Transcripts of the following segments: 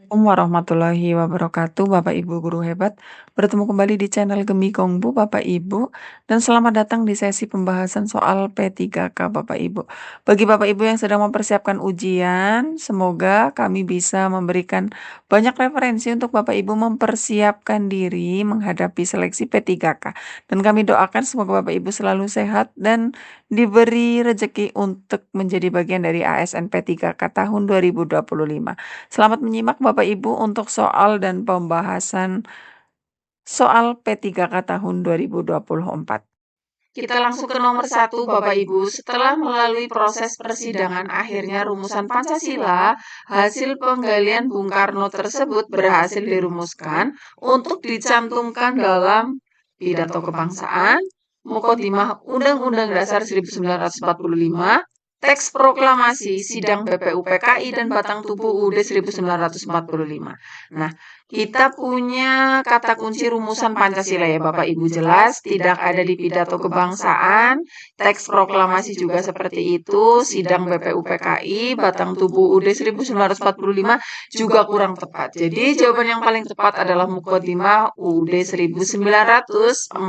Assalamualaikum warahmatullahi wabarakatuh, Bapak Ibu guru hebat. Bertemu kembali di channel Gemi Kongbu, Bapak Ibu, dan selamat datang di sesi pembahasan soal P3K, Bapak Ibu. Bagi Bapak Ibu yang sedang mempersiapkan ujian, semoga kami bisa memberikan banyak referensi untuk Bapak Ibu mempersiapkan diri menghadapi seleksi P3K. Dan kami doakan semoga Bapak Ibu selalu sehat dan diberi rezeki untuk menjadi bagian dari ASN P3K tahun 2025. Selamat menyimak Bapak Ibu untuk soal dan pembahasan soal P3K tahun 2024. Kita langsung ke nomor 1, Bapak Ibu. Setelah melalui proses persidangan, akhirnya rumusan Pancasila, hasil penggalian Bung Karno tersebut berhasil dirumuskan untuk dicantumkan dalam pidato kebangsaan, Mukadimah Undang-Undang Dasar 1945, teks proklamasi, sidang BPUPKI, dan batang tubuh UUD 1945. Nah, kita punya kata kunci rumusan Pancasila ya Bapak Ibu, jelas tidak ada di pidato kebangsaan, teks proklamasi juga seperti itu, sidang BPUPKI, batang tubuh UUD 1945 juga kurang tepat. Jadi jawaban yang paling tepat adalah Mukadimah UUD 1945.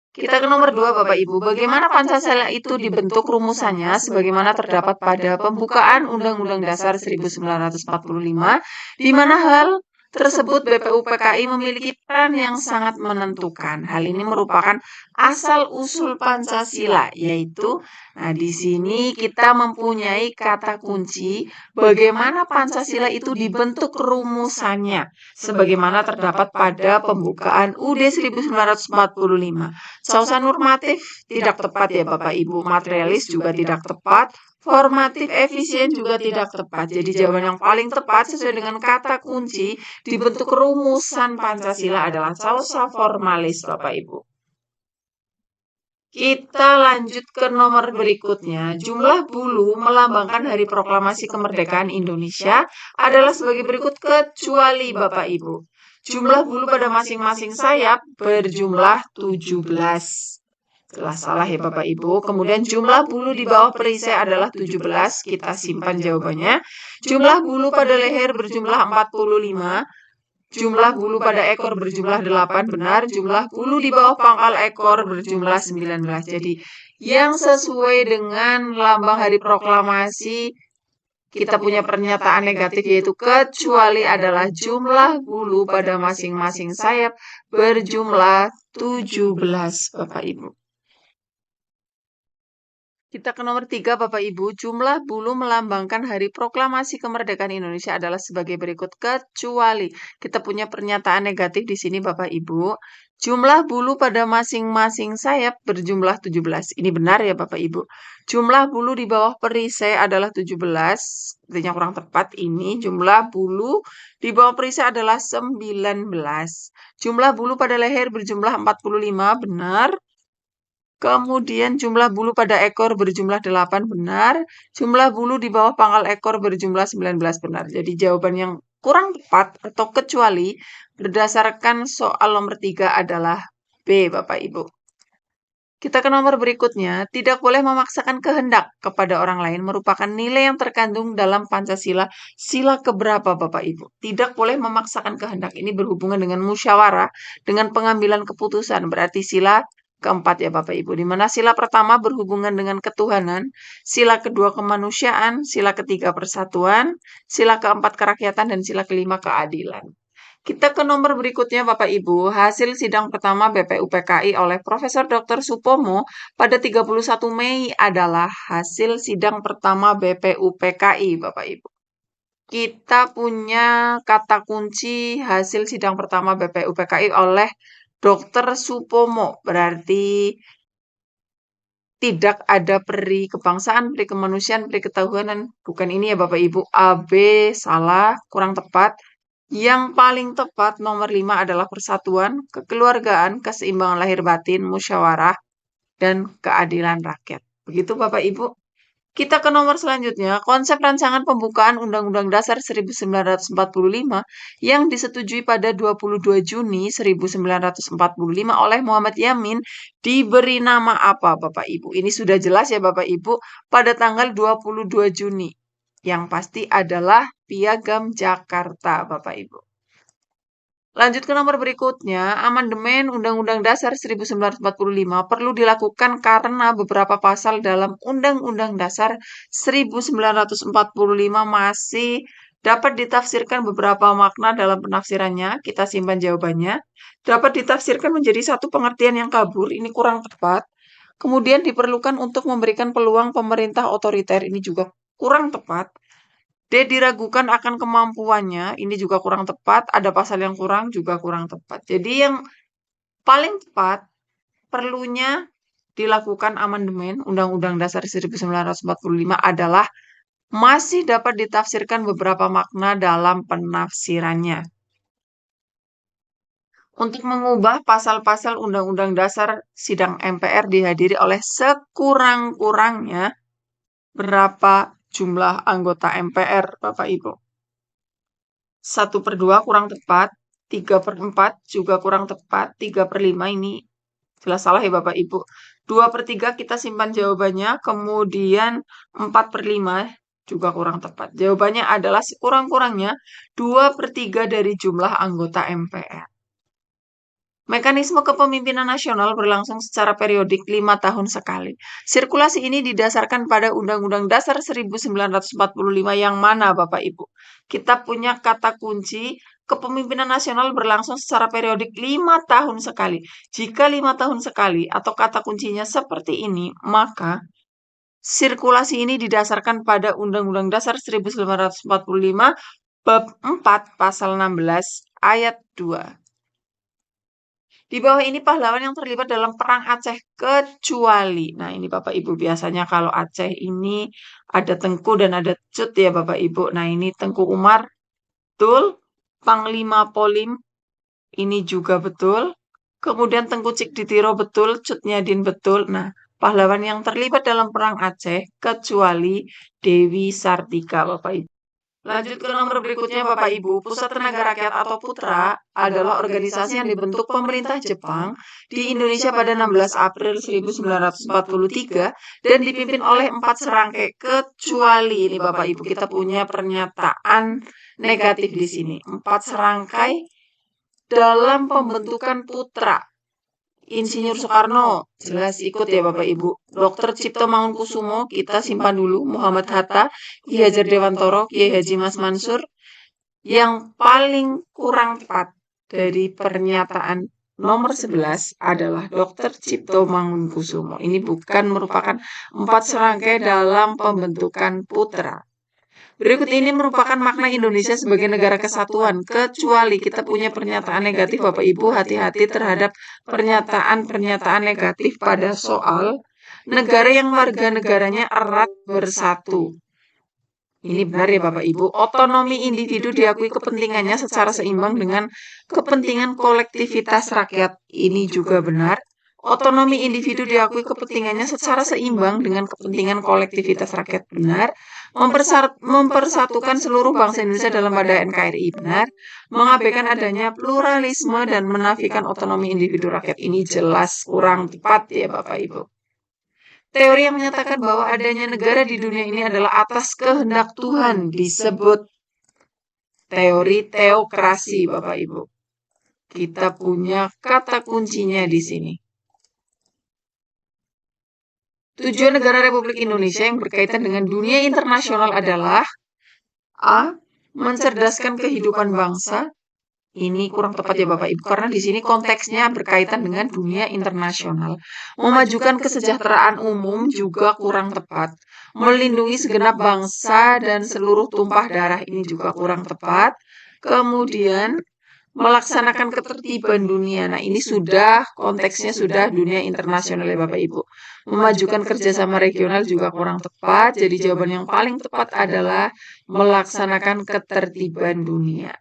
Kita ke nomor 2, Bapak Ibu. Bagaimana Pancasila itu dibentuk rumusannya sebagaimana terdapat pada pembukaan Undang-Undang Dasar 1945, di mana hal tersebut BPUPKI memiliki peran yang sangat menentukan. Hal ini merupakan asal-usul Pancasila, yaitu, nah di sini kita mempunyai kata kunci bagaimana Pancasila itu dibentuk rumusannya, sebagaimana terdapat pada pembukaan UUD 1945. Sausa normatif tidak tepat ya Bapak Ibu, materialis juga tidak tepat, formatif efisien juga tidak tepat. Jadi jawaban yang paling tepat sesuai dengan kata kunci dibentuk rumusan Pancasila adalah sausa formalis Bapak Ibu. Kita lanjut ke nomor berikutnya. Jumlah bulu melambangkan Hari Proklamasi Kemerdekaan Indonesia adalah sebagai berikut kecuali Bapak Ibu. Jumlah bulu pada masing-masing sayap berjumlah 17. Jelas salah ya Bapak Ibu. Kemudian jumlah bulu di bawah perisai adalah 17. Kita simpan jawabannya. Jumlah bulu pada leher berjumlah 45. Jumlah bulu pada ekor berjumlah 8, benar. Jumlah bulu di bawah pangkal ekor berjumlah 19. Jadi, yang sesuai dengan lambang Hari Proklamasi, kita punya pernyataan negatif yaitu kecuali adalah jumlah bulu pada masing-masing sayap berjumlah 17, Bapak Ibu. Kita ke nomor 3, Bapak Ibu. Jumlah bulu melambangkan Hari Proklamasi Kemerdekaan Indonesia adalah sebagai berikut kecuali. Kita punya pernyataan negatif di sini, Bapak Ibu. Jumlah bulu pada masing-masing sayap berjumlah 17. Ini benar ya, Bapak Ibu. Jumlah bulu di bawah perisai adalah 17. Artinya kurang tepat ini. Jumlah bulu di bawah perisai adalah 19. Jumlah bulu pada leher berjumlah 45, benar. Kemudian jumlah bulu pada ekor berjumlah 8, benar. Jumlah bulu di bawah pangkal ekor berjumlah 19, benar. Jadi jawaban yang kurang tepat atau kecuali berdasarkan soal nomor 3 adalah B, Bapak Ibu. Kita ke nomor berikutnya. Tidak boleh memaksakan kehendak kepada orang lain merupakan nilai yang terkandung dalam Pancasila. Sila keberapa, Bapak Ibu? Tidak boleh memaksakan kehendak. Ini berhubungan dengan musyawarah, dengan pengambilan keputusan. Berarti sila keempat ya Bapak Ibu. Di mana sila pertama berhubungan dengan ketuhanan, sila kedua kemanusiaan, sila ketiga persatuan, sila keempat kerakyatan, dan sila kelima keadilan. Kita ke nomor berikutnya Bapak Ibu, hasil sidang pertama BPUPKI oleh Profesor Dr. Supomo pada 31 Mei adalah hasil sidang pertama BPUPKI Bapak Ibu. Kita punya kata kunci hasil sidang pertama BPUPKI oleh Dr. Supomo, berarti tidak ada peri kebangsaan, peri kemanusiaan, peri ketuhanan. Bukan ini ya Bapak Ibu, A, B, salah, kurang tepat. Yang paling tepat nomor 5 adalah persatuan, kekeluargaan, keseimbangan lahir batin, musyawarah, dan keadilan rakyat. Begitu Bapak Ibu. Kita ke nomor selanjutnya, konsep rancangan pembukaan Undang-Undang Dasar 1945 yang disetujui pada 22 Juni 1945 oleh Muhammad Yamin diberi nama apa Bapak Ibu? Ini sudah jelas ya Bapak Ibu, pada tanggal 22 Juni. Yang pasti adalah Piagam Jakarta, Bapak Ibu. Lanjut ke nomor berikutnya, amandemen Undang-Undang Dasar 1945 perlu dilakukan karena beberapa pasal dalam Undang-Undang Dasar 1945 masih dapat ditafsirkan beberapa makna dalam penafsirannya. Kita simpan jawabannya. Dapat ditafsirkan menjadi satu pengertian yang kabur, ini kurang tepat. Kemudian diperlukan untuk memberikan peluang pemerintah otoriter, ini juga kurang tepat. D. Diragukan akan kemampuannya, ini juga kurang tepat. Ada pasal yang kurang, juga kurang tepat. Jadi yang paling tepat, perlunya dilakukan amandemen Undang-Undang Dasar 1945 adalah masih dapat ditafsirkan beberapa makna dalam penafsirannya. Untuk mengubah pasal-pasal Undang-Undang Dasar, sidang MPR dihadiri oleh sekurang-kurangnya berapa jumlah anggota MPR, Bapak Ibu? 1/2 kurang tepat, 3/4 juga kurang tepat, 3/5 ini jelas salah ya Bapak Ibu. 2/3 kita simpan jawabannya, kemudian 4/5 juga kurang tepat. Jawabannya adalah sekurang-kurangnya 2/3 dari jumlah anggota MPR. Mekanisme kepemimpinan nasional berlangsung secara periodik 5 tahun sekali. Sirkulasi ini didasarkan pada Undang-Undang Dasar 1945 yang mana, Bapak Ibu? Kita punya kata kunci kepemimpinan nasional berlangsung secara periodik 5 tahun sekali. Jika 5 tahun sekali atau kata kuncinya seperti ini, maka sirkulasi ini didasarkan pada Undang-Undang Dasar 1945 bab 4 pasal 16 ayat 2. Di bawah ini pahlawan yang terlibat dalam perang Aceh kecuali. Nah, ini Bapak Ibu biasanya kalau Aceh ini ada Tengku dan ada Cut ya Bapak Ibu. Nah, ini Tengku Umar betul, Panglima Polim ini juga betul. Kemudian Tengku Cikditiro betul, Cut Nyadin betul. Nah, pahlawan yang terlibat dalam perang Aceh kecuali Dewi Sartika Bapak Ibu. Lanjut ke nomor berikutnya Bapak Ibu, Pusat Tenaga Rakyat atau Putra adalah organisasi yang dibentuk pemerintah Jepang di Indonesia pada 16 April 1943 dan dipimpin oleh 4 serangkai kecuali ini Bapak Ibu kita punya pernyataan negatif di sini. 4 serangkai dalam pembentukan putra. Insinyur Soekarno, jelas ikut ya Bapak Ibu. Dr. Cipto Mangunkusumo, kita simpan dulu. Muhammad Hatta, Ki Hajar Dewantoro, Kiai Haji Mas Mansur. Yang paling kurang tepat dari pernyataan nomor 11 adalah Dr. Cipto Mangunkusumo. Ini bukan merupakan 4 serangkai dalam pembentukan putra. Berikut ini merupakan makna Indonesia sebagai negara kesatuan, kecuali kita punya pernyataan negatif, Bapak Ibu, hati-hati terhadap pernyataan-pernyataan negatif pada soal negara yang warga negaranya erat bersatu. Ini benar ya Bapak Ibu, otonomi individu diakui kepentingannya secara seimbang dengan kepentingan kolektivitas rakyat. Ini juga benar. Otonomi individu diakui kepentingannya secara seimbang dengan kepentingan kolektivitas rakyat benar. Mempersatukan seluruh bangsa Indonesia dalam pada NKRI benar. Mengabaikan adanya pluralisme dan menafikan otonomi individu rakyat ini jelas kurang tepat ya Bapak Ibu. Teori yang menyatakan bahwa adanya negara di dunia ini adalah atas kehendak Tuhan disebut teori teokrasi, Bapak Ibu. Kita punya kata kuncinya di sini. Tujuan negara Republik Indonesia yang berkaitan dengan dunia internasional adalah A. Mencerdaskan kehidupan bangsa. Ini kurang tepat ya Bapak Ibu, karena di sini konteksnya berkaitan dengan dunia internasional. Memajukan kesejahteraan umum juga kurang tepat. Melindungi segenap bangsa dan seluruh tumpah darah ini juga kurang tepat. Kemudian melaksanakan ketertiban dunia. Nah, ini sudah konteksnya sudah dunia internasional ya Bapak Ibu. Memajukan kerjasama regional juga kurang tepat. Jadi jawaban yang paling tepat adalah melaksanakan ketertiban dunia.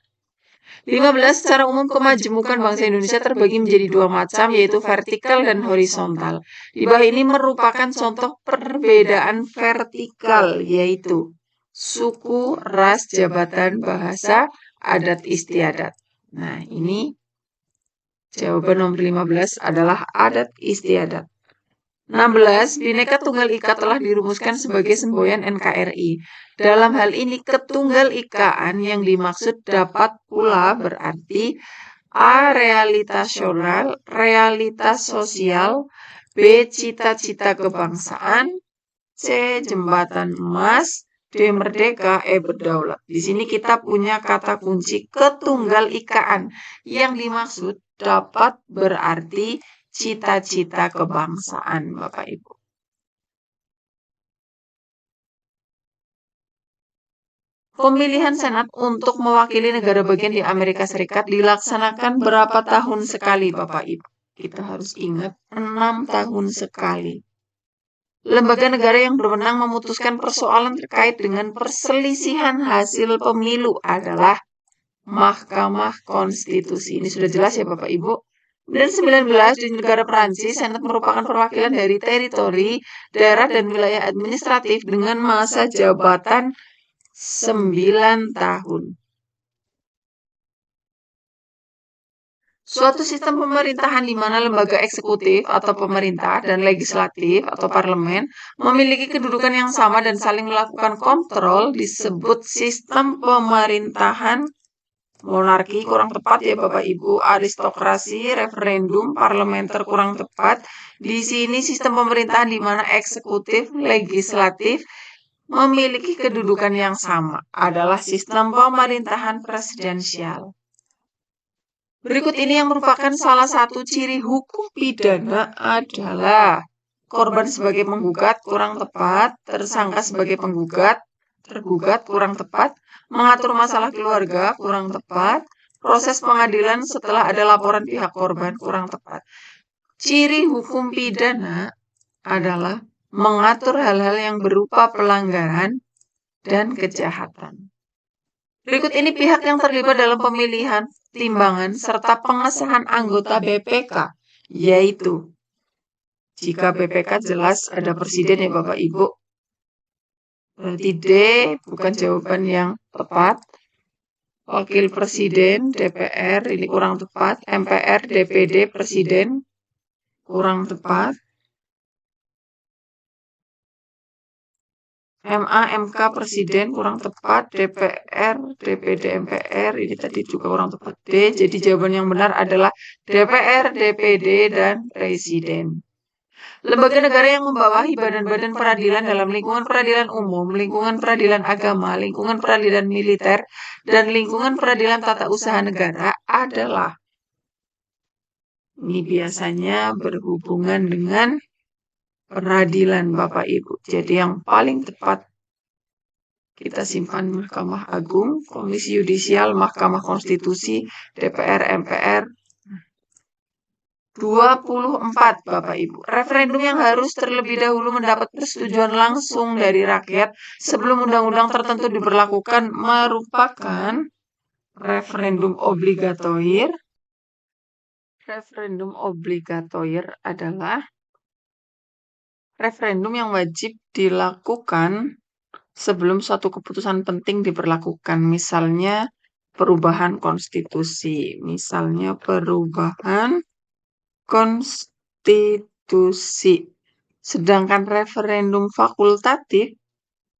15. Secara umum kemajemukan bangsa Indonesia terbagi menjadi dua macam, yaitu vertikal dan horizontal. Di bawah ini merupakan contoh perbedaan vertikal, yaitu suku, ras, jabatan, bahasa, adat istiadat. Nah, ini jawaban nomor 15 adalah adat istiadat. 16. Bhinneka Tunggal Ika telah dirumuskan sebagai semboyan NKRI. Dalam hal ini, ketunggal ikaan yang dimaksud dapat pula berarti A. Realitas sosial, B. Cita-cita kebangsaan, C. Jembatan emas, D. Merdeka, E. Berdaulat. Di sini kita punya kata kunci ketunggal ikaan yang dimaksud dapat berarti cita-cita kebangsaan, Bapak Ibu. Pemilihan Senat untuk mewakili negara bagian di Amerika Serikat dilaksanakan berapa tahun sekali, Bapak Ibu? Kita harus ingat 6 tahun sekali. Lembaga negara yang berwenang memutuskan persoalan terkait dengan perselisihan hasil pemilu adalah Mahkamah Konstitusi. Ini sudah jelas ya Bapak Ibu. Dan 19 di negara Perancis, Senat merupakan perwakilan dari teritori, daerah, dan wilayah administratif dengan masa jabatan 9 tahun. Suatu sistem pemerintahan di mana lembaga eksekutif atau pemerintah dan legislatif atau parlemen memiliki kedudukan yang sama dan saling melakukan kontrol disebut sistem pemerintahan monarki, kurang tepat ya Bapak Ibu, aristokrasi, referendum, parlementer, kurang tepat. Di sini sistem pemerintahan di mana eksekutif, legislatif memiliki kedudukan yang sama adalah sistem pemerintahan presidensial. Berikut ini yang merupakan salah satu ciri hukum pidana adalah korban sebagai penggugat, kurang tepat, tersangka sebagai penggugat, tergugat, kurang tepat, mengatur masalah keluarga, kurang tepat, proses pengadilan setelah ada laporan pihak korban, kurang tepat. Ciri hukum pidana adalah mengatur hal-hal yang berupa pelanggaran dan kejahatan. Berikut ini pihak yang terlibat dalam pemilihan, timbangan, serta pengesahan anggota BPK, yaitu jika BPK jelas ada presiden ya Bapak Ibu, berarti D bukan jawaban yang tepat. Wakil Presiden, DPR, ini kurang tepat. MPR, DPD, Presiden, kurang tepat. MA, MK, Presiden, kurang tepat. DPR, DPD, MPR, ini tadi juga kurang tepat. D, jadi jawaban yang benar adalah DPR, DPD, dan Presiden. Lembaga negara yang membawahi badan-badan peradilan dalam lingkungan peradilan umum, lingkungan peradilan agama, lingkungan peradilan militer, dan lingkungan peradilan tata usaha negara adalah, ini biasanya berhubungan dengan peradilan Bapak Ibu. Jadi yang paling tepat kita simpan Mahkamah Agung, Komisi Yudisial, Mahkamah Konstitusi, DPR, MPR. 24 Bapak Ibu. Referendum yang harus terlebih dahulu mendapat persetujuan langsung dari rakyat sebelum undang-undang tertentu diberlakukan merupakan referendum obligatoir. Referendum obligatoir adalah referendum yang wajib dilakukan sebelum suatu keputusan penting diberlakukan. Misalnya perubahan konstitusi. Misalnya perubahan konstitusi. Sedangkan referendum fakultatif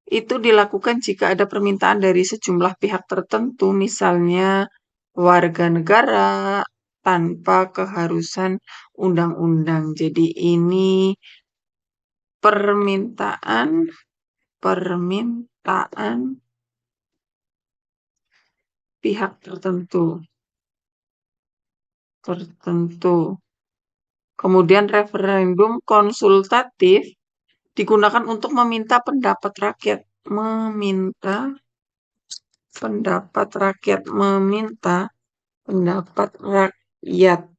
itu dilakukan jika ada permintaan dari sejumlah pihak tertentu, misalnya warga negara tanpa keharusan undang-undang. Jadi ini permintaan pihak tertentu. Kemudian referendum konsultatif digunakan untuk meminta pendapat rakyat. Meminta pendapat rakyat.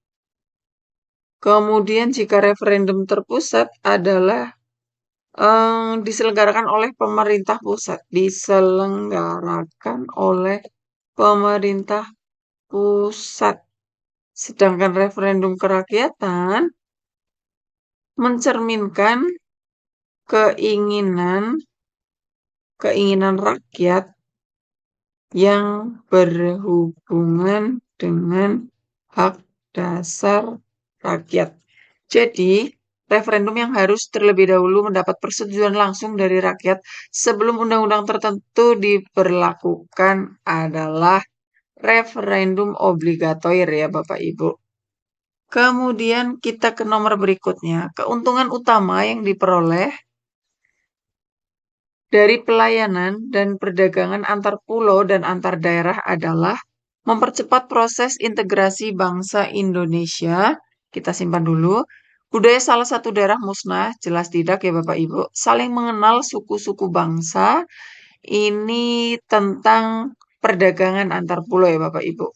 Kemudian jika referendum terpusat adalah diselenggarakan oleh pemerintah pusat. Diselenggarakan oleh pemerintah pusat. Sedangkan referendum kerakyatan mencerminkan keinginan rakyat yang berhubungan dengan hak dasar rakyat. Jadi, referendum yang harus terlebih dahulu mendapat persetujuan langsung dari rakyat sebelum undang-undang tertentu diberlakukan adalah referendum obligator ya Bapak Ibu. Kemudian kita ke nomor berikutnya. Keuntungan utama yang diperoleh dari pelayanan dan perdagangan antar pulau dan antar daerah adalah mempercepat proses integrasi bangsa Indonesia. Kita simpan dulu. Budaya salah satu daerah musnah, jelas tidak ya Bapak Ibu. Saling mengenal suku-suku bangsa. Ini tentang perdagangan antar pulau ya Bapak Ibu.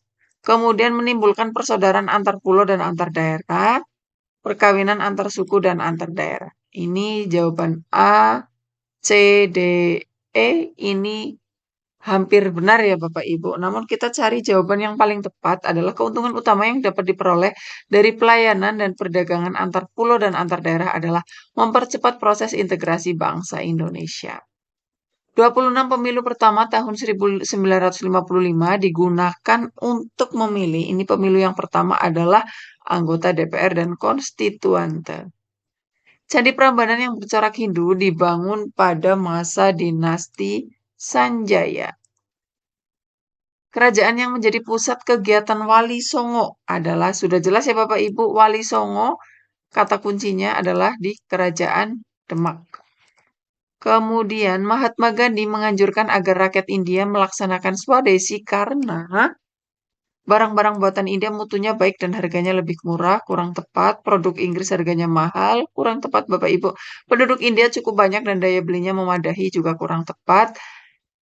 Kemudian menimbulkan persaudaraan antar pulau dan antar daerah, perkawinan antar suku dan antar daerah. Ini jawaban A, C, D, E. Ini hampir benar ya Bapak Ibu. Namun kita cari jawaban yang paling tepat adalah keuntungan utama yang dapat diperoleh dari pelayanan dan perdagangan antar pulau dan antar daerah adalah mempercepat proses integrasi bangsa Indonesia. 26 pemilu pertama tahun 1955 digunakan untuk memilih. Ini pemilu yang pertama adalah anggota DPR dan konstituante. Candi Prambanan yang bercorak Hindu dibangun pada masa dinasti Sanjaya. Kerajaan yang menjadi pusat kegiatan Wali Songo adalah, sudah jelas ya Bapak Ibu, Wali Songo, kata kuncinya adalah di Kerajaan Demak. Kemudian Mahatma Gandhi menganjurkan agar rakyat India melaksanakan swadesi karena barang-barang buatan India mutunya baik dan harganya lebih murah, kurang tepat. Produk Inggris harganya mahal, kurang tepat Bapak Ibu. Penduduk India cukup banyak dan daya belinya memadahi, juga kurang tepat.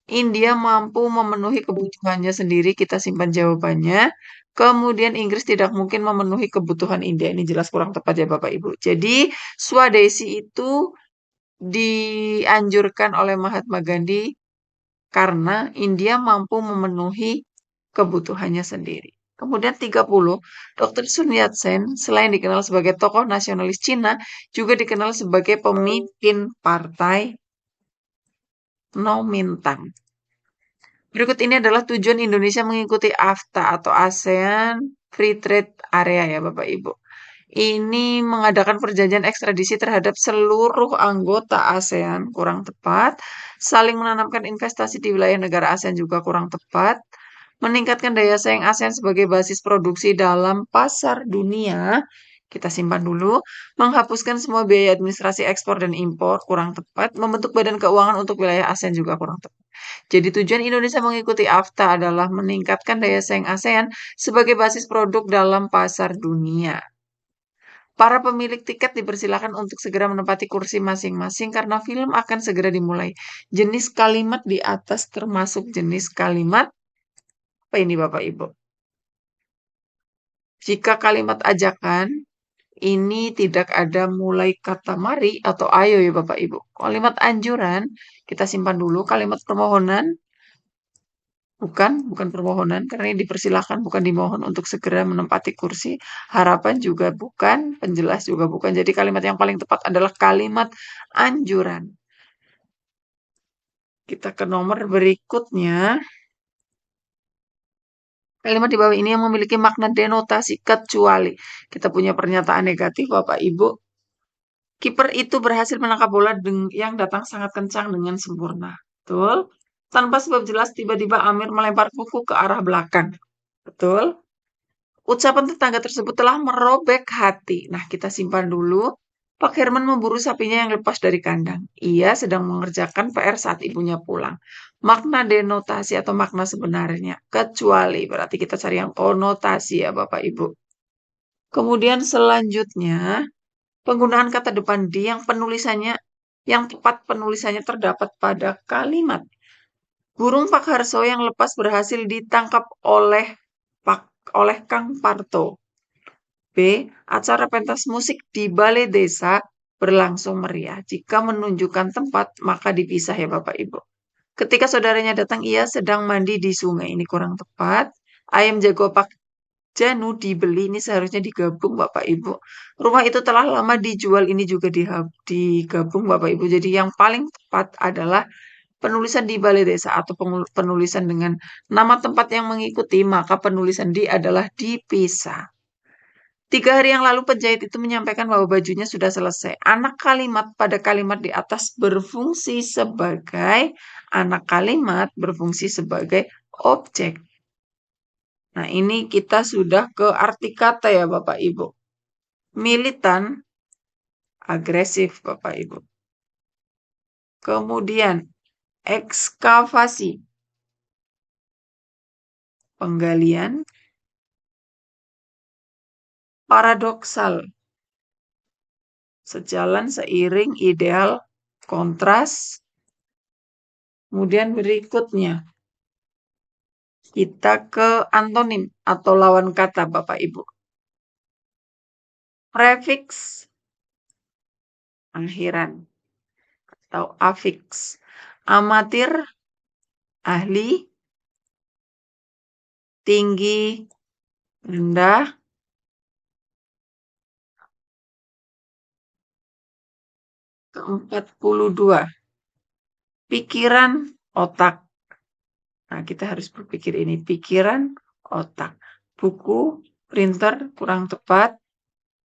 India mampu memenuhi kebutuhannya sendiri, kita simpan jawabannya. Kemudian Inggris tidak mungkin memenuhi kebutuhan India, ini jelas kurang tepat ya Bapak Ibu. Jadi swadesi itu dianjurkan oleh Mahatma Gandhi karena India mampu memenuhi kebutuhannya sendiri. Kemudian 30, Dr. Sun Yat-sen selain dikenal sebagai tokoh nasionalis Cina, juga dikenal sebagai pemimpin partai Kuomintang. Berikut ini adalah tujuan Indonesia mengikuti AFTA atau ASEAN Free Trade Area ya Bapak Ibu. Ini mengadakan perjanjian ekstradisi terhadap seluruh anggota ASEAN, kurang tepat. Saling menanamkan investasi di wilayah negara ASEAN juga kurang tepat. Meningkatkan daya saing ASEAN sebagai basis produksi dalam pasar dunia. Kita simpan dulu. Menghapuskan semua biaya administrasi ekspor dan impor, kurang tepat. Membentuk badan keuangan untuk wilayah ASEAN juga kurang tepat. Jadi tujuan Indonesia mengikuti AFTA adalah meningkatkan daya saing ASEAN sebagai basis produk dalam pasar dunia. Para pemilik tiket dipersilakan untuk segera menempati kursi masing-masing karena film akan segera dimulai. Jenis kalimat di atas termasuk jenis kalimat apa ini Bapak Ibu? Jika kalimat ajakan, ini tidak ada mulai kata mari atau ayo ya Bapak Ibu. Kalimat anjuran, kita simpan dulu. Kalimat permohonan, bukan permohonan, karena ini dipersilakan, bukan dimohon untuk segera menempati kursi. Harapan juga bukan, penjelas juga bukan. Jadi kalimat yang paling tepat adalah kalimat anjuran. Kita ke nomor berikutnya. Kalimat di bawah ini yang memiliki makna denotasi kecuali. Kita punya pernyataan negatif, Bapak Ibu. Kiper itu berhasil menangkap bola yang datang sangat kencang dengan sempurna. Betul? Tanpa sebab jelas, tiba-tiba Amir melempar kuku ke arah belakang. Betul? Ucapan tetangga tersebut telah merobek hati. Nah, kita simpan dulu. Pak Herman memburu sapinya yang lepas dari kandang. Ia sedang mengerjakan PR saat ibunya pulang. Makna denotasi atau makna sebenarnya. Kecuali, berarti kita cari yang konotasi ya Bapak Ibu. Kemudian selanjutnya, penggunaan kata depan di yang penulisannya, yang tepat penulisannya terdapat pada kalimat. Burung Pak Harso yang lepas berhasil ditangkap oleh Kang Parto. B. Acara pentas musik di Balai Desa berlangsung meriah. Jika menunjukkan tempat, maka dipisah ya Bapak Ibu. Ketika saudaranya datang, ia sedang mandi di sungai. Ini kurang tepat. Ayam jago Pak Janu dibeli, ini seharusnya digabung Bapak Ibu. Rumah itu telah lama dijual, ini juga digabung Bapak Ibu. Jadi yang paling tepat adalah penulisan di Balai Desa atau penulisan dengan nama tempat yang mengikuti, maka penulisan di adalah dipisah. 3 hari yang lalu penjahit itu menyampaikan bahwa bajunya sudah selesai. Anak kalimat pada kalimat di atas berfungsi sebagai objek. Nah, ini kita sudah ke arti kata ya Bapak Ibu. Militan, agresif Bapak Ibu. Kemudian, ekskavasi, penggalian. Paradoksal, sejalan, seiring, ideal, kontras. Kemudian berikutnya, kita ke antonim atau lawan kata Bapak Ibu. Prefiks, akhiran atau afiks. Amatir, ahli. Tinggi, rendah. Ke-42, pikiran, otak. Nah, kita harus berpikir ini, pikiran, otak. Buku, printer, kurang tepat.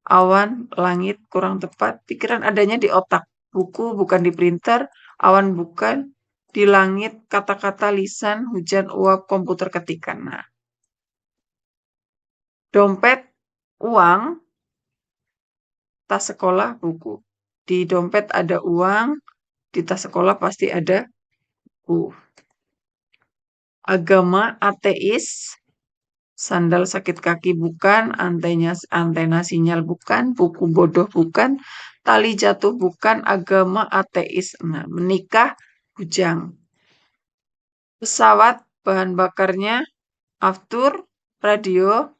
Awan, langit, kurang tepat. Pikiran adanya di otak. Buku bukan di printer, awan bukan di langit, kata-kata, lisan, hujan, uap, komputer ketikan. Nah, dompet, uang, tas sekolah, buku. Di dompet ada uang, di tas sekolah pasti ada buku. Agama, ateis, sandal sakit kaki bukan, antena sinyal bukan, buku bodoh bukan, tali jatuh bukan, agama ateis. Nah, menikah bujang. Pesawat bahan bakarnya aftur, radio,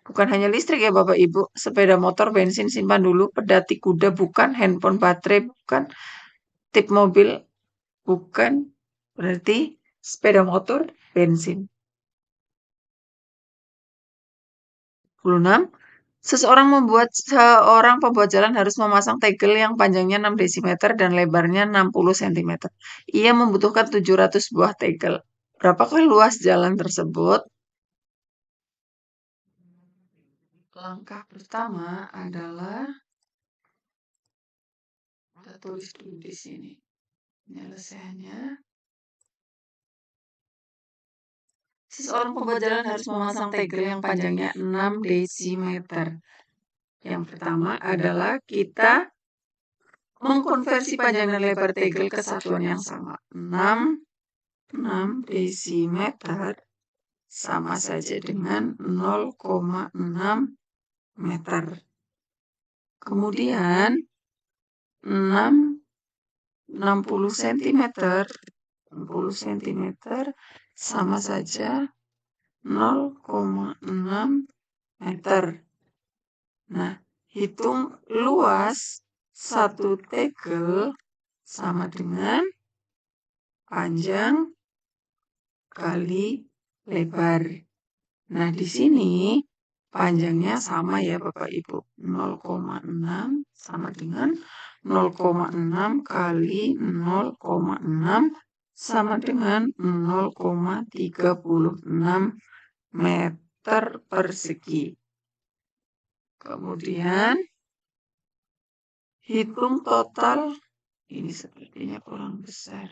bukan hanya listrik ya Bapak Ibu, sepeda motor bensin simpan dulu, pedati kuda bukan, handphone baterai bukan, tip mobil bukan, berarti sepeda motor bensin. 26. Seorang pembuat jalan harus memasang tegel yang panjangnya 6 desimeter dan lebarnya 60 cm. Ia membutuhkan 700 buah tegel. Berapakah luas jalan tersebut? Langkah pertama adalah kita tulis dulu di sini penyelesaiannya. Seorang pembuat jalan harus memasang tegel yang panjangnya 6 desimeter. Yang pertama adalah kita mengkonversi panjang dan lebar tegel ke satuan yang sama. 6 desimeter sama saja dengan 0,6 meter. Kemudian 60 cm, 60 cm sama saja 0,6 meter. Nah, hitung luas satu tegel sama dengan panjang kali lebar. Nah, di sini panjangnya sama ya Bapak Ibu. 0,6 sama dengan 0,6 kali 0,6 sama dengan 0,36 meter persegi. Kemudian hitung total, ini sepertinya kurang besar.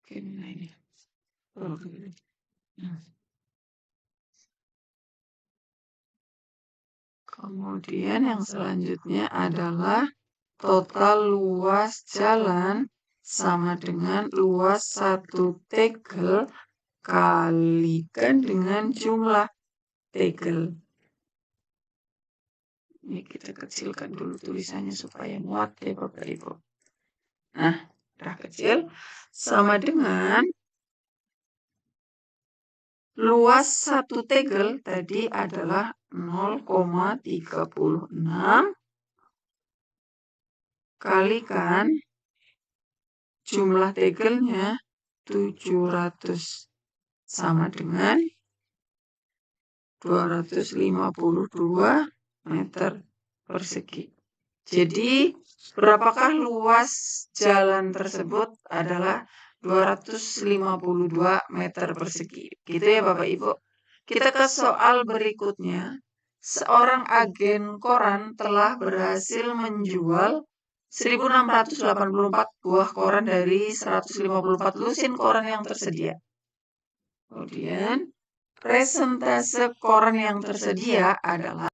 Oke, nah ini. Kemudian yang selanjutnya adalah total luas jalan sama dengan luas satu tegel kalikan dengan jumlah tegel. Ini kita kecilkan dulu tulisannya supaya muat ya Bapak Ibu. Nah, udah kecil sama dengan luas satu tegel tadi adalah 0,36 kalikan jumlah tegelnya 700 sama dengan 252 meter persegi. Jadi, berapakah luas jalan tersebut adalah 252 meter persegi. Gitu ya Bapak Ibu. Kita ke soal berikutnya. Seorang agen koran telah berhasil menjual 1.684 buah koran dari 154 lusin koran yang tersedia. Kemudian, presentase koran yang tersedia adalah,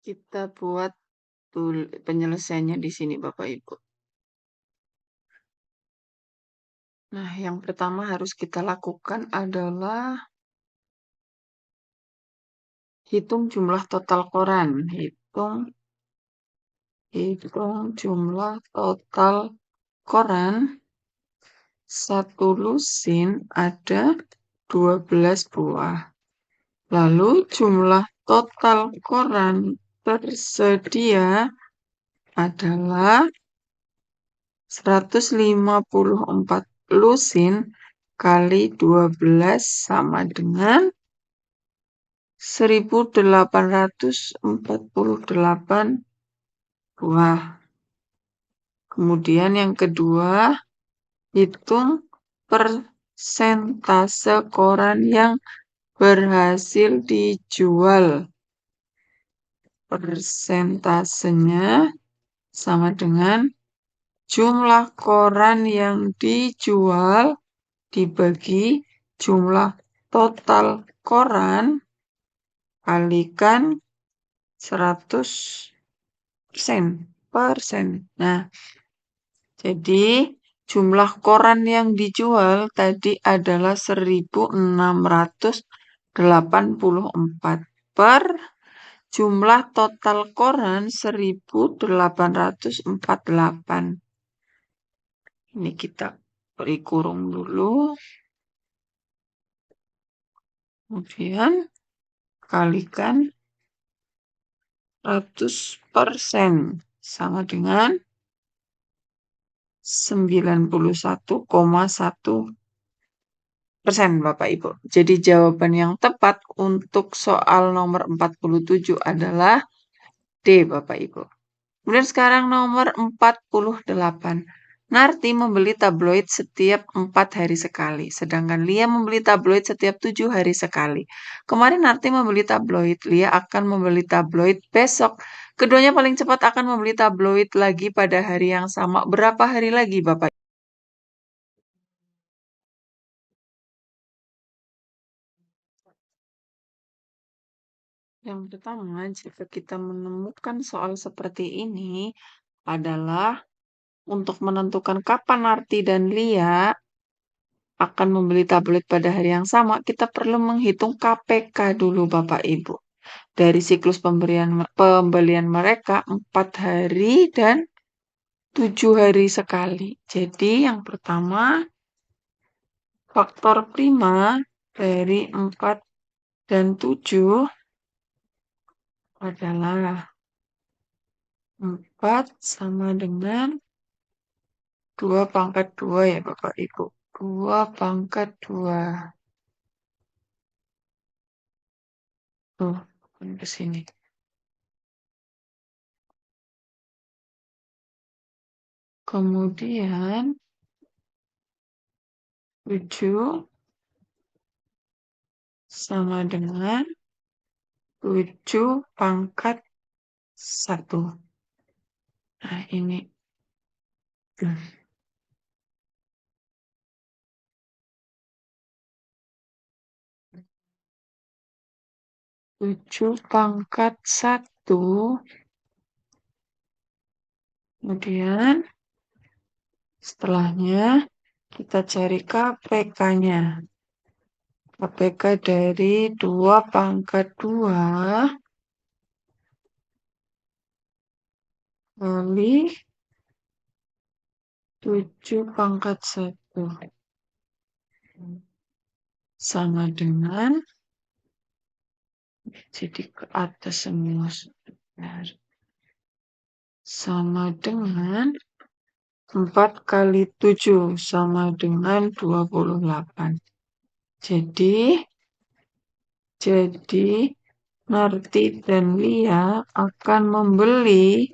kita buat penyelesaiannya di sini Bapak Ibu. Nah, yang pertama harus kita lakukan adalah hitung jumlah total koran. Hitung jumlah total koran. Satu lusin ada 12 buah. Lalu jumlah total koran tersedia adalah 154 lusin kali 12 sama dengan 1.848 buah. Kemudian yang kedua, hitung persentase koran yang berhasil dijual. Persentasenya sama dengan jumlah koran yang dijual dibagi jumlah total koran kalikan 100%. Nah, jadi jumlah koran yang dijual tadi adalah 1.684 per jumlah total koran 1.848. Ini kita beri kurung dulu. Kemudian kalikan 100% sama dengan 91,1% Bapak Ibu. Jadi jawaban yang tepat untuk soal nomor 47 adalah D Bapak Ibu. Kemudian sekarang nomor 48. Narti membeli tabloid setiap 4 hari sekali, sedangkan Lia membeli tabloid setiap 7 hari sekali. Kemarin Narti membeli tabloid, Lia akan membeli tabloid besok. Keduanya paling cepat akan membeli tabloid lagi pada hari yang sama. Berapa hari lagi, Bapak? Yang pertama, jika kita menemukan soal seperti ini adalah untuk menentukan kapan Narti dan Lia akan membeli tablet pada hari yang sama, kita perlu menghitung KPK dulu Bapak Ibu. Dari siklus pembelian mereka 4 hari dan 7 hari sekali. Jadi yang pertama, faktor prima dari 4 dan 7 adalah 4 sama dengan 2 pangkat 2 ya Bapak Ibu. 2 pangkat 2. Tuh, ke sini. Kemudian 7 sama dengan 7 pangkat 1. Nah, ini. 7 pangkat 1. Kemudian setelahnya kita cari KPK-nya. KPK dari 2 pangkat 2 kali 7 pangkat 1 sama dengan, jadi ke atas semua, sama dengan 4 kali 7 sama dengan 28. Jadi Narti dan Lia akan membeli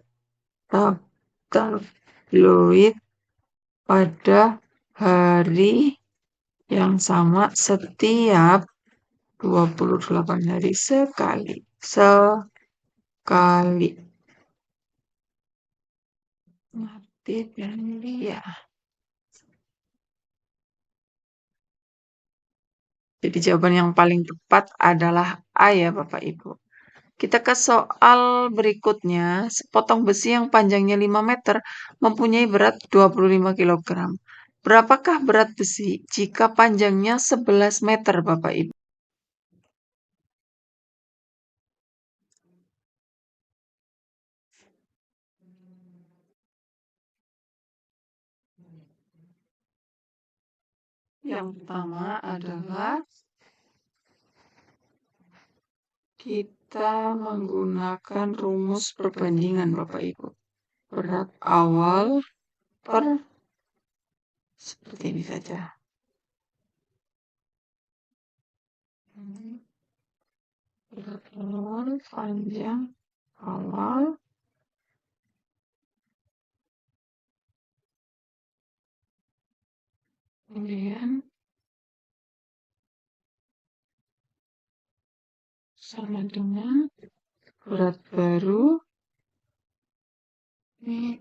tabloid pada hari yang sama setiap 28 hari sekali. Sekali. Mati dan Lia. Jadi jawaban yang paling tepat adalah A ya Bapak Ibu. Kita ke soal berikutnya. Sepotong besi yang panjangnya 5 meter mempunyai berat 25 kilogram. Berapakah berat besi jika panjangnya 11 meter Bapak Ibu? Yang pertama adalah kita menggunakan rumus perbandingan Bapak Ibu. Berat awal per seperti ini saja. Berat awal panjang awal kemudian sama dengan berat baru ini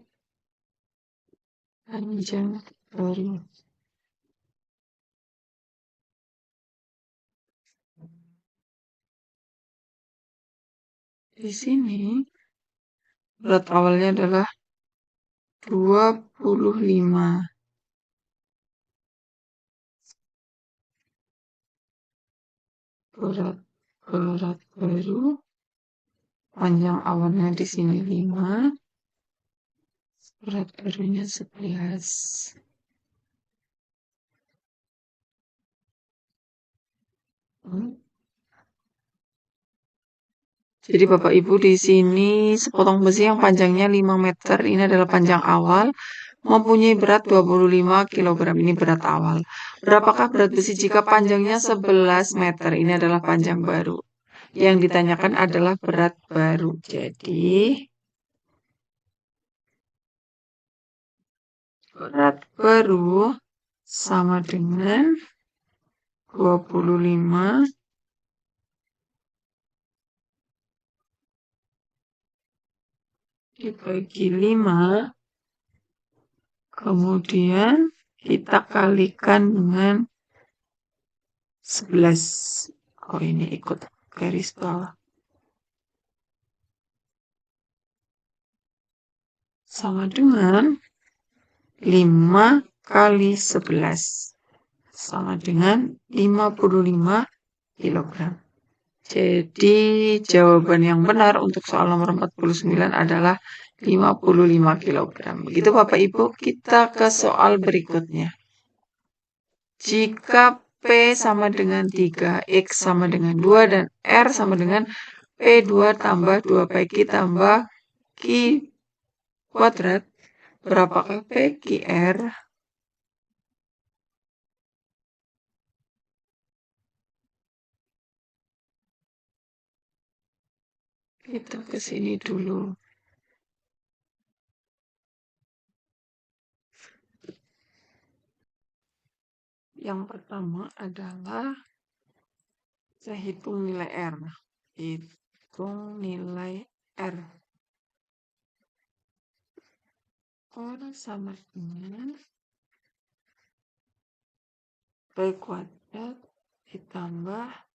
panjang baru. Di sini berat awalnya adalah 25. Berat baru panjang awalnya di sini 5, berat barunya 11. Jadi Bapak Ibu di sini sepotong besi yang panjangnya 5 meter ini adalah panjang awal mempunyai berat 25 kilogram ini berat awal. Berapakah berat besi jika panjangnya 11 meter ini adalah panjang baru. Yang ditanyakan adalah berat baru. Jadi berat baru sama dengan 25 dibagi 5, kemudian kita kalikan dengan 11. Oh ini ikut garis bawah. Sama dengan 5 kali 11. Sama dengan 55 kilogram. Jadi jawaban yang benar untuk soal nomor 49 adalah 55 kilogram. Begitu Bapak Ibu, kita ke soal berikutnya. Jika P sama dengan 3, X sama dengan 2, dan R sama dengan P2 tambah 2PQ tambah Q kuadrat, berapakah PQR? Kita ke sini dulu. Yang pertama adalah saya hitung nilai R. Hitung nilai R. R sama dengan P kuadrat ditambah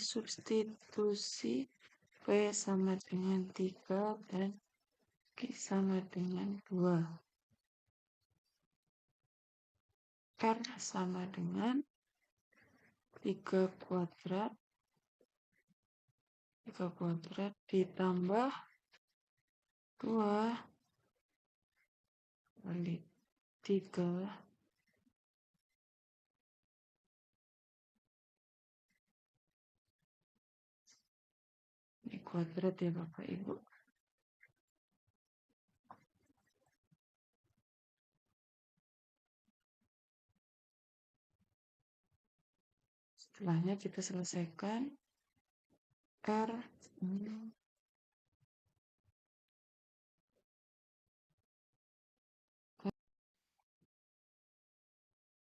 substitusi P sama dengan 3 dan Q sama dengan 2. R sama dengan 3 kuadrat 3 kuadrat ditambah 2 kali 3 ini kuadrat ya Bapak Ibu. Setelahnya kita selesaikan R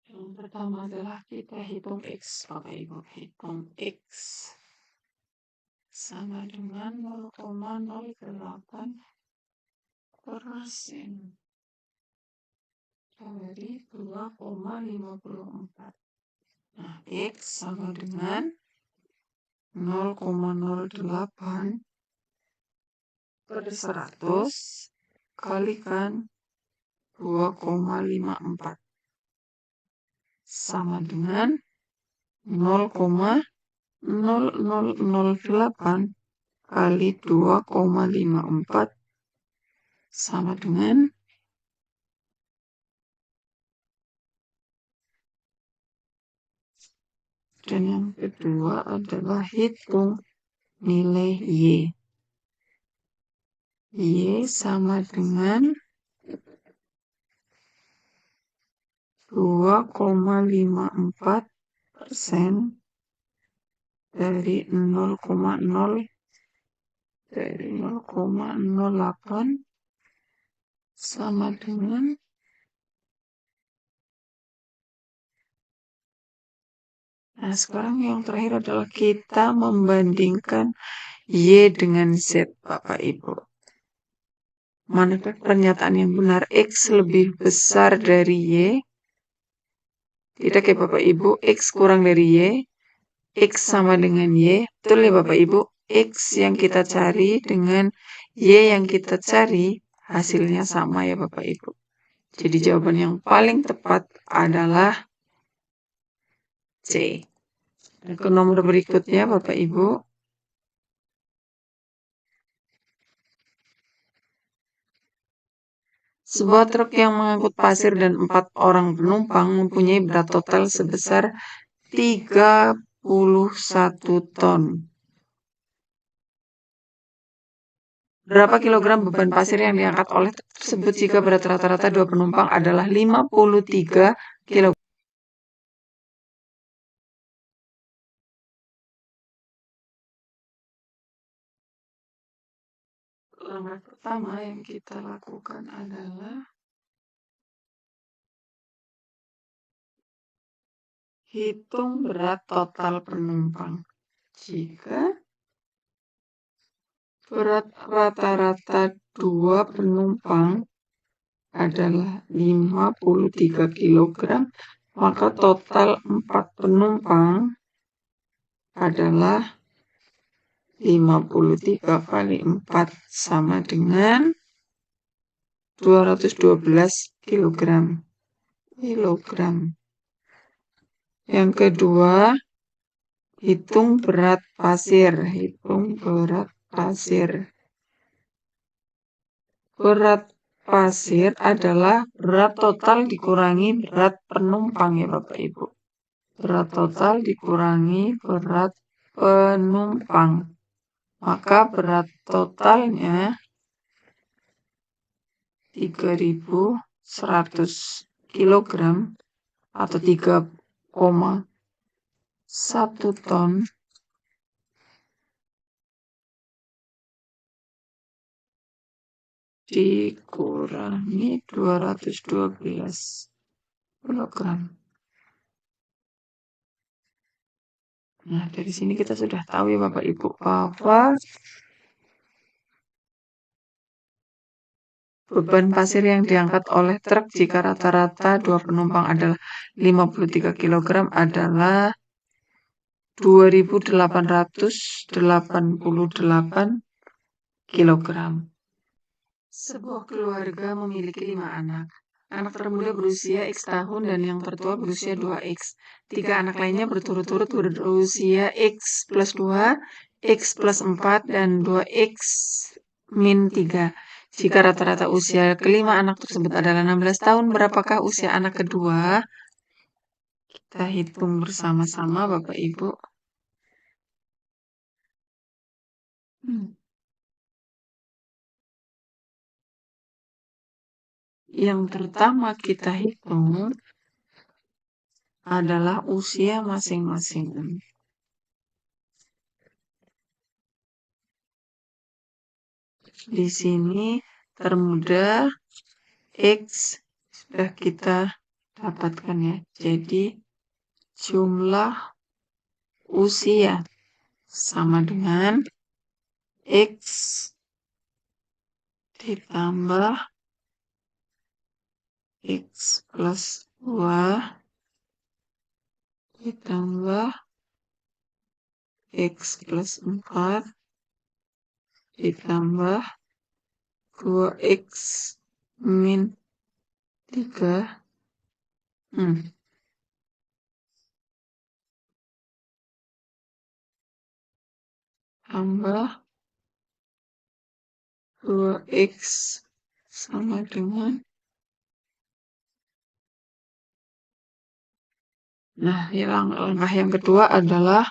yang pertama adalah kita hitung X Bapak Ibu. Hitung X sama dengan 0,08% dari 2,54. Nah, X sama dengan 0,08 per 100 kalikan 2,54 sama dengan 0,0008 kali 2,54 sama dengan dan yang kedua adalah hitung nilai Y. Y sama dengan 2,54% dari 0,08 sama dengan nah sekarang yang terakhir adalah kita membandingkan Y dengan Z Bapak Ibu. Manakah pernyataan yang benar? X lebih besar dari Y? Tidak ya Bapak Ibu, X kurang dari Y. X sama dengan Y. Betul ya Bapak Ibu? X yang kita cari dengan Y yang kita cari hasilnya sama ya Bapak Ibu. Jadi jawaban yang paling tepat adalah C. Dan ke nomor berikutnya Bapak Ibu. Sebuah truk yang mengangkut pasir dan 4 orang penumpang mempunyai berat total sebesar 31 ton. Berapa kilogram beban pasir yang diangkat oleh truk tersebut jika berat rata-rata 2 penumpang adalah 53 kilogram? Langkah pertama yang kita lakukan adalah hitung berat total penumpang. Jika berat rata-rata 2 penumpang adalah 53 kg, maka total 4 penumpang adalah 53 kali 4 sama dengan 212 kg. Yang kedua, hitung berat pasir. Berat pasir adalah berat total dikurangi berat penumpang ya Bapak Ibu. Berat total dikurangi berat penumpang. Maka berat totalnya 3.100 kg atau 3,1 ton dikurangi 212 kg. Nah, dari sini kita sudah tahu ya Bapak Ibu bahwa beban pasir yang diangkat oleh truk jika rata-rata 2 penumpang adalah 53 kg adalah 2.888 kg. Sebuah keluarga memiliki 5 anak. Anak termuda berusia X tahun dan yang tertua berusia 2X. 3 anak lainnya berturut-turut berusia X plus 2, X plus 4, dan 2X min 3. Jika rata-rata usia kelima anak tersebut adalah 16 tahun, berapakah usia anak kedua? Kita hitung bersama-sama, Bapak Ibu. Yang pertama kita hitung adalah usia masing-masing. Di sini termuda X sudah kita dapatkan ya. Jadi jumlah usia sama dengan X ditambah X plus 2 ditambah X plus 4 ditambah 2X min 3. Tambah 2X sama dengan. Nah, langkah yang kedua adalah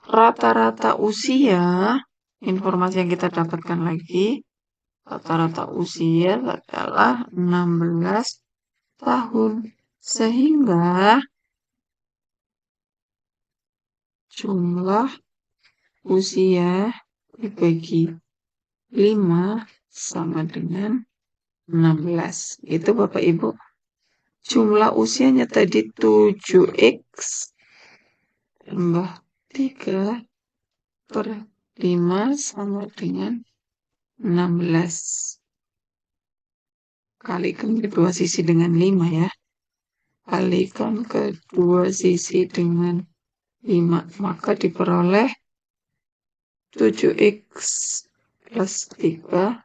rata-rata usia. Informasi yang kita dapatkan lagi, rata-rata usia adalah 16 tahun. Sehingga jumlah usia dibagi 5 sama dengan 16. Itu Bapak Ibu. Jumlah usianya tadi 7X tambah 3 per 5 sama dengan 16. Kalikan kedua sisi dengan 5 ya. Kalikan kedua sisi dengan 5. Maka diperoleh 7X plus 3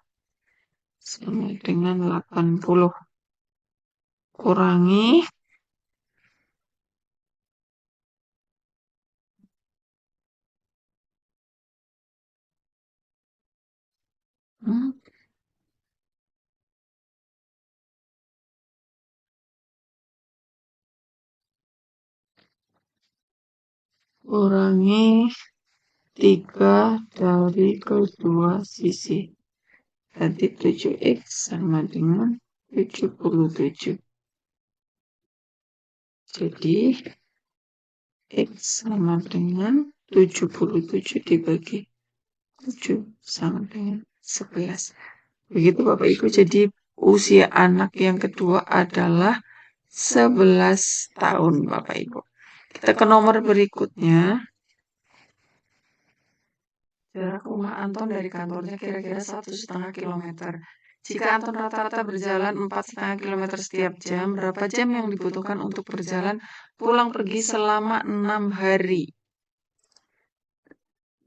sama dengan 80. Kurangi kurangi 3 dari kedua sisi. Berarti 7X sama dengan 77. Jadi X sama dengan 77 dibagi 7 sama dengan 11. Begitu Bapak Ibu. Jadi usia anak yang kedua adalah 11 tahun Bapak Ibu. Kita ke nomor berikutnya. Jarak rumah Anton dari kantornya kira-kira 1,5 kilometer. Jika Anton rata-rata berjalan 4,5 kilometer setiap jam, berapa jam yang dibutuhkan untuk berjalan pulang pergi selama 6 hari?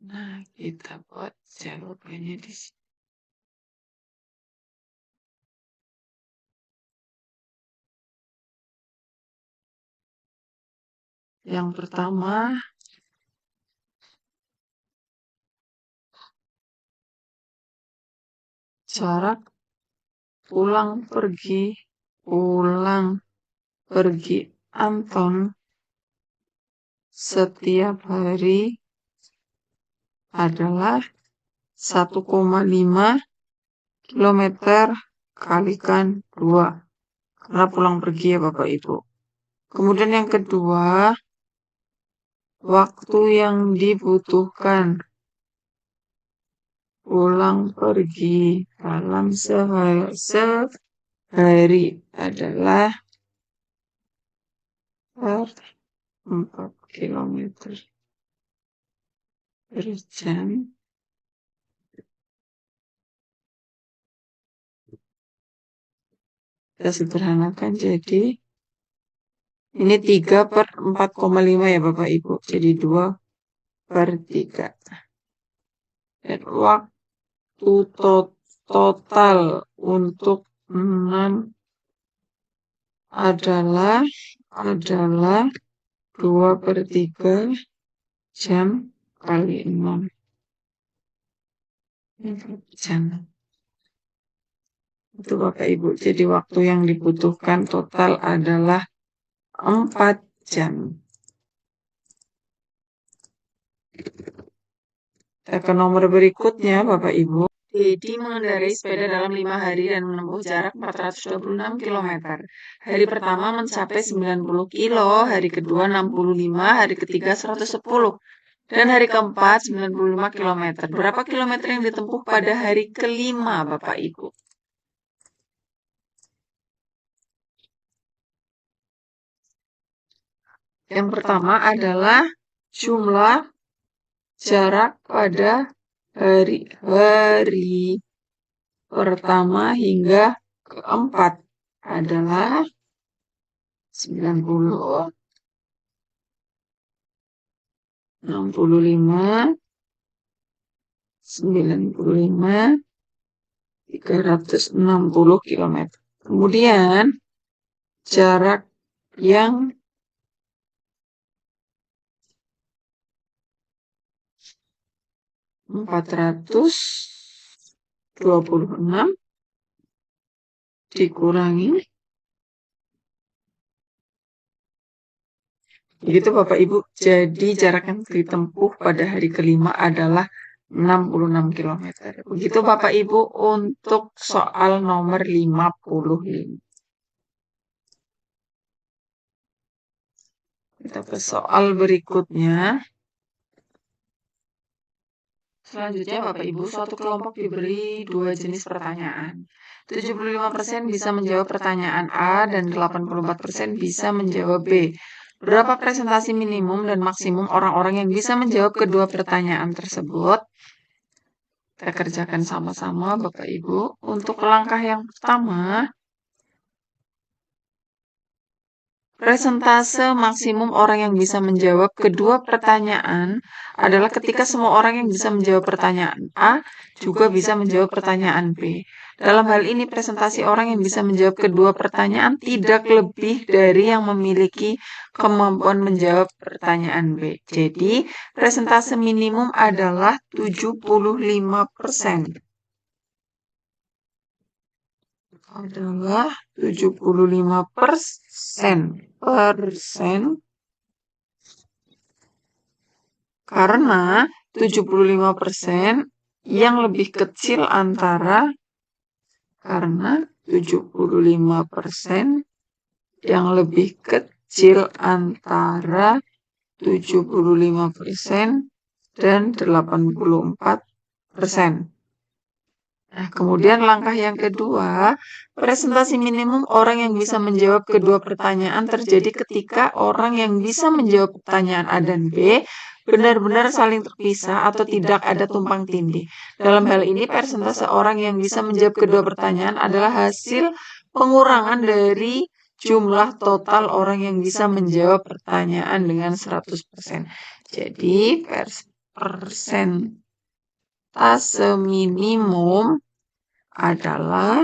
Nah, kita buat jawabannya di sini. Yang pertama, jarak pulang pergi Anton setiap hari adalah 1,5 kilometer kalikan 2. Karena pulang pergi ya Bapak Ibu. Kemudian yang kedua, waktu yang dibutuhkan pulang pergi dalam sehari adalah 4 kilometer per jam. Kita sederhanakan jadi ini 3 per 4,5 ya Bapak Ibu. Jadi 2 per 3. Dan waktu total untuk 6 adalah 2/3 jam kali 6 jam. Itu Bapak Ibu. Jadi waktu yang dibutuhkan total adalah 4 jam. Kita ke nomor berikutnya Bapak Ibu. Dedi mengendarai sepeda dalam 5 hari dan menempuh jarak 426 km. Hari pertama mencapai 90 kilo, hari kedua 65, hari ketiga 110, dan hari keempat 95 km. Berapa kilometer yang ditempuh pada hari kelima, Bapak Ibu? Yang pertama adalah jumlah jarak pada hari pertama hingga keempat adalah 90, 65, 95, 360 km. Kemudian jarak yang empat ratus 26 dikurangi. Begitu Bapak Ibu. Jadi jarak yang ditempuh pada hari kelima adalah 66 km. Begitu Bapak Ibu untuk soal nomor 55. Kita ke soal berikutnya. Selanjutnya Bapak Ibu, suatu kelompok diberi 2 jenis pertanyaan. 75% bisa menjawab pertanyaan A dan 84% bisa menjawab B. Berapa presentasi minimum dan maksimum orang-orang yang bisa menjawab kedua pertanyaan tersebut? Kita kerjakan sama-sama Bapak Ibu. Untuk langkah yang pertama, presentase maksimum orang yang bisa menjawab kedua pertanyaan adalah ketika semua orang yang bisa menjawab pertanyaan A juga bisa menjawab pertanyaan B. Dalam hal ini, presentasi orang yang bisa menjawab kedua pertanyaan tidak lebih dari yang memiliki kemampuan menjawab pertanyaan B. Jadi, presentase minimum adalah 75%. Adalah 75%. Karena 75% yang lebih kecil antara 75% yang lebih kecil antara 75% dan 84%. Nah, kemudian langkah yang kedua, presentasi minimum orang yang bisa menjawab kedua pertanyaan terjadi ketika orang yang bisa menjawab pertanyaan A dan B benar-benar saling terpisah atau tidak ada tumpang tindih. Dalam hal ini, persentase orang yang bisa menjawab kedua pertanyaan adalah hasil pengurangan dari jumlah total orang yang bisa menjawab pertanyaan dengan 100%. Jadi, persentase minimum adalah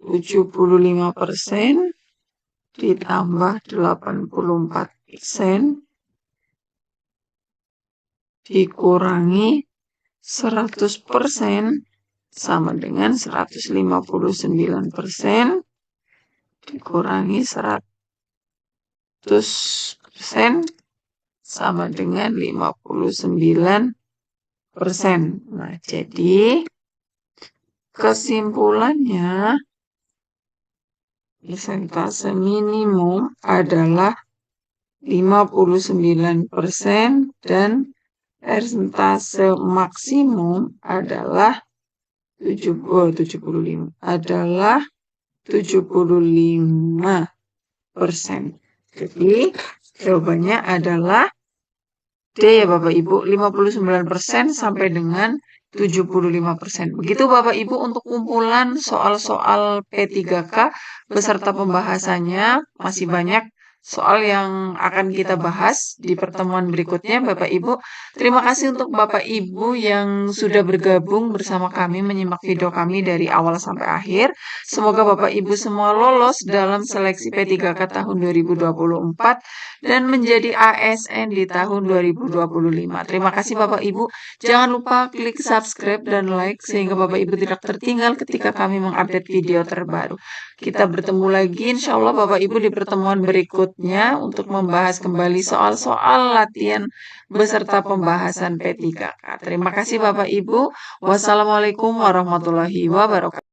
75% ditambah 84% dikurangi 100% sama dengan 159% dikurangi 100% sama dengan 59%. Nah, jadi kesimpulannya, persentase minimum adalah 59% dan persentase maksimum adalah 75%. Jadi jawabannya adalah D ya Bapak Ibu, 59% sampai dengan 75%. Begitu Bapak Ibu untuk kumpulan soal-soal P3K beserta pembahasannya, masih banyak soal yang akan kita bahas di pertemuan berikutnya, Bapak Ibu. Terima kasih untuk Bapak Ibu yang sudah bergabung bersama kami menyimak video kami dari awal sampai akhir. Semoga Bapak Ibu semua lolos dalam seleksi P3K tahun 2024 dan menjadi ASN di tahun 2025. Terima kasih Bapak Ibu. Jangan lupa klik subscribe dan like sehingga Bapak Ibu tidak tertinggal ketika kami mengupdate video terbaru. Kita bertemu lagi insya Allah Bapak Ibu di pertemuan berikutnya untuk membahas kembali soal-soal latihan beserta pembahasan P3K. Terima kasih Bapak Ibu. Wassalamualaikum warahmatullahi wabarakatuh.